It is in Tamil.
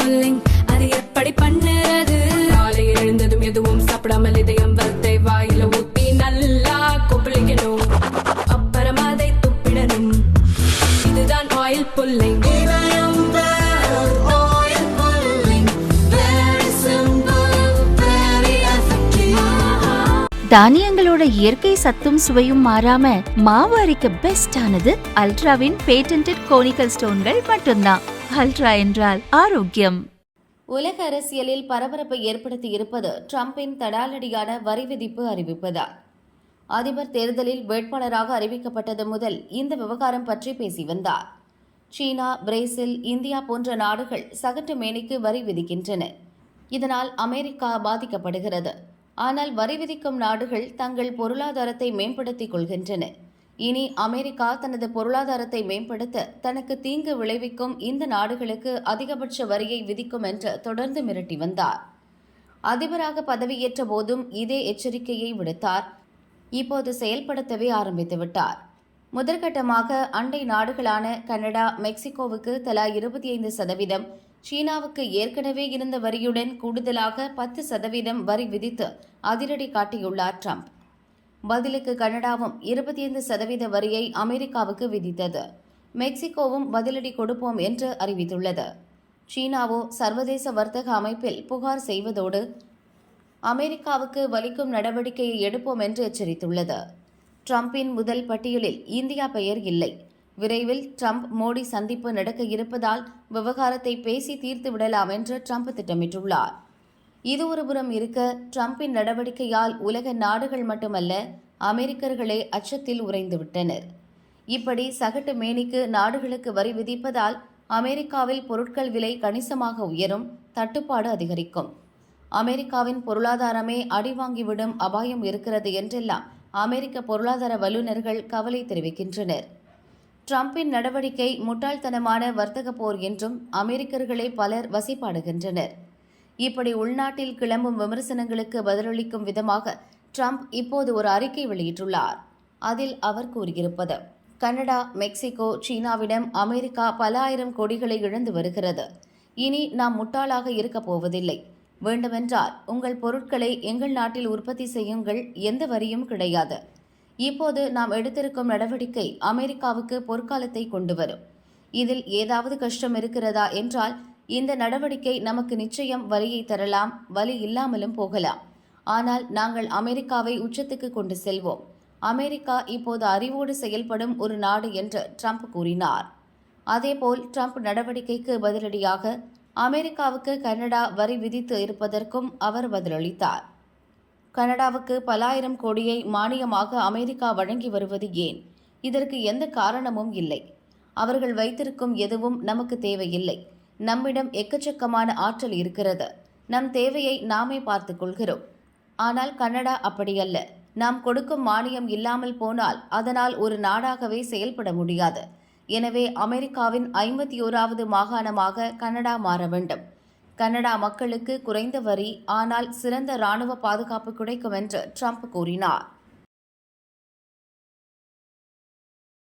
புல்லிங், அது எப்படி பண்ணுறது? காலையில் எழுந்ததும் எதுவும் சாப்பிடாமல் இதயம் வளத்தை வாயில ஊத்தி நல்லா கொப்பளிக்கணும், அப்புறம் அதை துப்பிடணும். இதுதான் ஆயில் புல்லிங். தானியங்களோட இயற்கை சத்தும் சுவையும் மாறாம மாவு அரைக்க பெஸ்ட் ஆனது அல்ட்ராவின் பேட்டன்டட் கோனிக்கல் ஸ்டோன்கள் மட்டும்தான். அல்ட்ரா என்றால் ஆரோக்கியம். உலக அரசியலில் பரபரப்பை ஏற்படுத்தி இருப்பது டிரம்பின் தடாலடியான வரி விதிப்பு அறிவிப்புதான். அதிபர் தேர்தலில் வேட்பாளராக அறிவிக்கப்பட்டது முதல் இந்த விவகாரம் பற்றி பேசி வந்தார். சீனா, பிரேசில், இந்தியா போன்ற நாடுகள் சகட்டு மேனிக்கு வரி விதிக்கின்றன. இதனால் அமெரிக்கா பாதிக்கப்படுகிறது. ஆனால் வரி விதிக்கும் நாடுகள் தங்கள் பொருளாதாரத்தை மேம்படுத்திக் கொள்கின்றன. இனி அமெரிக்கா தனது பொருளாதாரத்தை மேம்படுத்த தனக்கு தீங்கு விளைவிக்கும் இந்த நாடுகளுக்கு அதிகபட்ச வரியை விதிக்கும் என்று தொடர்ந்து மிரட்டி வந்தார். அதிபராக பதவியேற்ற போதும் இதே எச்சரிக்கையை விடுத்தார். இப்போது செயல்படுத்தவே ஆரம்பித்துவிட்டார். முதற்கட்டமாக அண்டை நாடுகளான கனடா, மெக்சிகோவுக்கு தலா 25%, சீனாவுக்கு ஏற்கனவே இருந்த வரியுடன் கூடுதலாக 10% வரி விதித்து அதிரடி காட்டியுள்ளார் ட்ரம்ப். பதிலுக்கு கனடாவும் 25% வரியை அமெரிக்காவுக்கு விதித்தது. மெக்சிகோவும் பதிலடி கொடுப்போம் என்று அறிவித்துள்ளது. சீனாவோ சர்வதேச வர்த்தக அமைப்பில் புகார் செய்வதோடு அமெரிக்காவுக்கு வலிக்கும் நடவடிக்கையை எடுப்போம் என்று எச்சரித்துள்ளது. ட்ரம்பின் முதல் பட்டியலில் இந்தியா பெயர் இல்லை. விரைவில் ட்ரம்ப் மோடி சந்திப்பு நடக்க இருப்பதால் விவகாரத்தை பேசி தீர்த்து விடலாம் என்று ட்ரம்ப் திட்டமிட்டுள்ளார். இது ஒருபுறம் இருக்க, ட்ரம்பின் நடவடிக்கையால் உலக நாடுகள் மட்டுமல்ல, அமெரிக்கர்களே அச்சத்தில் உறைந்துவிட்டனர். இப்படி சகட்டு மேனிக்கு நாடுகளுக்கு வரி விதிப்பதால் அமெரிக்காவில் பொருட்கள் விலை கணிசமாக உயரும், தட்டுப்பாடு அதிகரிக்கும். அமெரிக்காவின் பொருளாதாரமே அடிவாங்கிவிடும் அபாயம் இருக்கிறது என்றெல்லாம் அமெரிக்க பொருளாதார வல்லுநர்கள் கவலை தெரிவிக்கின்றனர். ட்ரம்பின் நடவடிக்கை முட்டாள்தனமான வர்த்தக போர் என்றும் அமெரிக்கர்களே பலர் வசைபாடுகின்றனர். இப்படி உள்நாட்டில் கிளம்பும் விமர்சனங்களுக்கு பதிலளிக்கும் விதமாக ட்ரம்ப் இப்போது ஒரு அறிக்கை வெளியிட்டுள்ளார். அதில் அவர் கூறியிருப்பது: கனடா, மெக்சிகோ, சீனாவிடம் அமெரிக்கா பல ஆயிரம் கோடிகளை இழந்து வருகிறது. இனி நாம் முட்டாளாக இருக்கப் போவதில்லை. வேண்டுமென்றால் உங்கள் பொருட்களை எங்கள் நாட்டில் உற்பத்தி செய்யுங்கள், எந்த வரியும் கிடையாது. இப்போது நாம் எடுத்திருக்கும் நடவடிக்கை அமெரிக்காவுக்கு பொற்காலத்தை கொண்டு வரும். இதில் ஏதாவது கஷ்டம் இருக்கிறதா என்றால் இந்த நடவடிக்கை நமக்கு நிச்சயம் வலியை தரலாம், வலி இல்லாமலும் போகலாம். ஆனால் நாங்கள் அமெரிக்காவை உச்சத்துக்கு கொண்டு செல்வோம். அமெரிக்கா இப்போது அறிவோடு செயல்படும் ஒரு நாடு என்று ட்ரம்ப் கூறினார். அதேபோல் ட்ரம்ப் நடவடிக்கைக்கு பதிலடியாக அமெரிக்காவுக்கு கனடா வரி விதித்து இருப்பதற்கும் அவர் பதிலளித்தார். கனடாவுக்கு பல ஆயிரம் கோடியை மானியமாக அமெரிக்கா வழங்கி வருவது ஏன்? இதற்கு எந்த காரணமும் இல்லை. அவர்கள் வைத்திருக்கும் எதுவும் நமக்கு தேவையில்லை. நம்மிடம் எக்கச்சக்கமான ஆற்றல் இருக்கிறது. நம் தேவையை நாமே பார்த்துக் கொள்கிறோம். ஆனால் கனடா அப்படியல்ல. நாம் கொடுக்கும் மானியம் இல்லாமல் போனால் அதனால் ஒரு நாடாகவே செயல்பட முடியாது. எனவே அமெரிக்காவின் 51வது மாகாணமாக கனடா மாற வேண்டும். கனடா மக்களுக்கு குறைந்த வரி, ஆனால் சிறந்த இராணுவ பாதுகாப்பு கிடைக்கும் என்று ட்ரம்ப் கூறினார்.